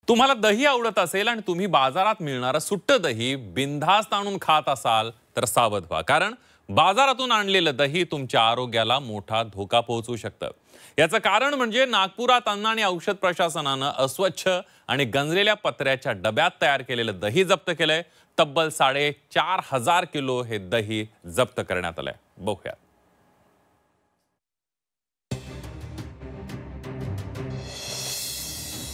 तुम्हाला दही आवडत असेल आणि तुम्ही बाजारात मिळणारं सुट्ट दही बिनधास्त आणून खात असाल तर सावध व्हा, कारण बाजारातून आणलेलं दही तुमच्या आरोग्याला मोठा धोका पोहोचवू शकतं। याचं कारण म्हणजे नागपुरात अन्न आणि औषध प्रशासनानं अस्वच्छ आणि गंजलेल्या पत्र्याच्या डब्यात तयार केलेलं दही जप्त केलंय। तब्बल 4,500 किलो हे दही जप्त करण्यात आलंय। बघूया।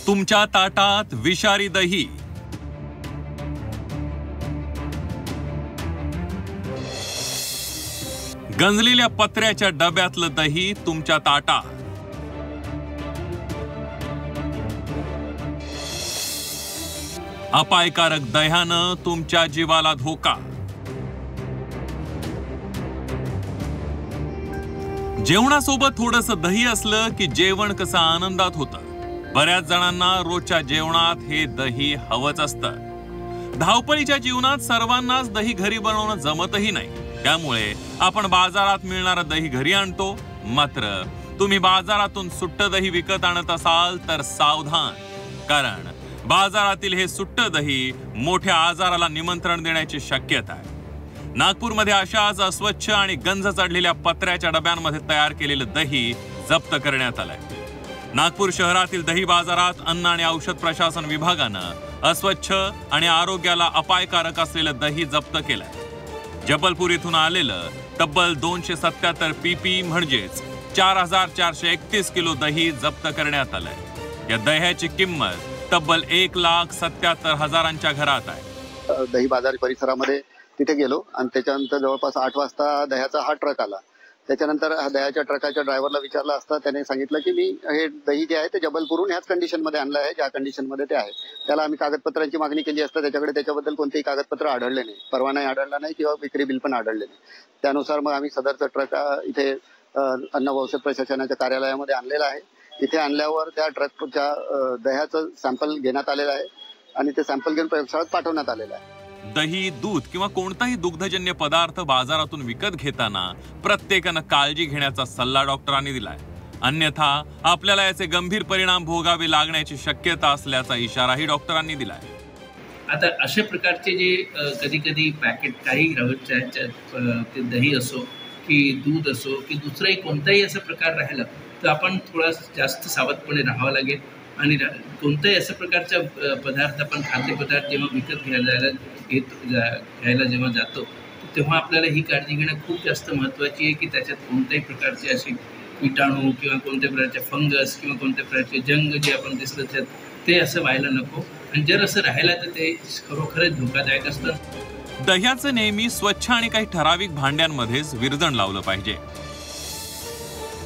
तुमच्या ताटात विषारी दही, गंजलेल्या पत्र्याच्या डब्यातलं दही तुमच्या ताटात, अपायकारक दह्यानं तुमच्या जीवाला धोका। जेवणासोबत थोडंसं दही असलं की जेवण कसं आनंदात होतं। बऱ्याच जणांना रोजच्या जेवणात हे दही हवंच असतं। धावपळीच्या जीवनात सर्वांनाच दही घरी बनवणं जमतही नाही, त्यामुळे आपण बाजारात मिळणारं दही घरी आणतो। मात्र तुम्ही बाजारातून सुट्ट दही विकत आणत असाल तर सावधान, कारण बाजारातील हे सुट्ट दही मोठ्या आजाराला निमंत्रण देण्याची शक्यता आहे। नागपूरमध्ये अशाच अस्वच्छ आणि गंज चढलेल्या पत्र्याच्या डब्यांमध्ये तयार केलेलं दही जप्त करण्यात आलंय। नागपूर शहरातील दही बाजारात अन्न आणि औषध प्रशासन विभागानं अस्वच्छ आणि आरोग्याला अपायकारक असलेलं दही जप्त केलंय। जबलपूर इथून आलेलं तब्बल 277 पीपी म्हणजेच 4,431 किलो दही जप्त करण्यात आलंय। या दह्याची किंमत तब्बल 1,77,000च्या घरात आहे। दही बाजार परिसरामध्ये तिथे गेलो आणि त्याच्यानंतर जवळपास 8 वाजता दह्याचा हा ट्रक आला। त्याच्यानंतर दह्याच्या ट्रकाच्या ड्रायव्हरला विचारलं असता त्याने सांगितलं की मी हे दही जे आहे ते जबलपूरहून ह्याच कंडिशनमध्ये आणलं आहे, ज्या कंडिशनमध्ये ते आहे। त्याला आम्ही कागदपत्रांची मागणी केली असता त्याच्याकडे त्याच्याबद्दल कोणतेही कागदपत्र आढळले नाही, परवानाही आढळला नाही किंवा विक्री बिल पण आढळले नाही। त्यानुसार मग आम्ही सदरचा ट्रक इथे अन्न व औषध प्रशासनाच्या कार्यालयामध्ये आणलेला आहे। इथे आणल्यावर त्या ट्रकच्या दह्याचं सॅम्पल घेण्यात आलेलं आहे आणि ते सॅम्पल घेऊन प्रयोगशाळेत पाठवण्यात आलेलं आहे। दही, दूध किंवा कोणताही दुग्धजन्य पदार्थ बाजारातून विकत घेताना प्रत्येकानं काळजी घेण्याचा सल्ला डॉक्टरांनी दिलाय, अन्यथा आपल्याला याचे गंभीर परिणाम भोगावे लागण्याची शक्यता असल्याचा इशाराही डॉक्टरांनी दिलाय। आता अशा प्रकारचे जे कधी कधी पॅकेट काही ते दही असो की दूध असो की दुसराही कोणताही असा प्रकार राहिला तर आपण थोडा जास्त सावधपणे राहावं लागेल। आणि कोणत्याही अशा प्रकारचा पदार्थ आपण खाद्यपदार्थ जेव्हा विकत घ्यायला जेव्हा जातो तेव्हा आपल्याला ही काळजी घेणं खूप जास्त महत्त्वाची आहे की त्याच्यात कोणत्याही प्रकारचे असे कीटाणू किंवा कोणत्या प्रकारचे फंगस किंवा कोणत्या प्रकारचे जंग जे आपण दिसलं ते असं व्हायला नको, आणि जर असं राहिलं तर ते खरोखरच धोकादायक असतं। दह्याचं नेहमी स्वच्छ आणि काही ठराविक भांड्यांमध्येच विरजण लावलं पाहिजे।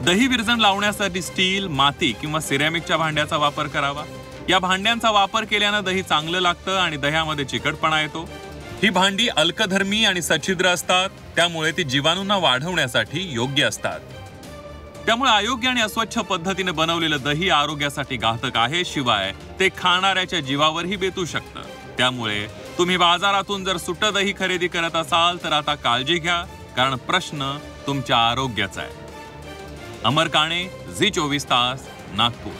दही विरजण लावण्यासाठी स्टील, माती किंवा सिरॅमिकच्या भांड्याचा वापर करावा। या भांड्यांचा वापर केल्यानं दही चांगलं लागतं आणि दह्यामध्ये चिकटपणा येतो। ही भांडी अल्कधर्मी आणि सच्छिद्र असतात, त्यामुळे ती जीवाणूंना वाढवण्यासाठी योग्य असतात। त्यामुळे अयोग्य आणि अस्वच्छ पद्धतीने बनवलेलं दही आरोग्यासाठी घातक आहे, शिवाय ते खाणाऱ्याच्या जीवावरही बेतू शकतं। त्यामुळे तुम्ही बाजारातून जर सुट्ट दही खरेदी करत असाल तर आता काळजी घ्या, कारण प्रश्न तुमच्या आरोग्याचा आहे। अमर काणे, झी 24 तास, नागपूर।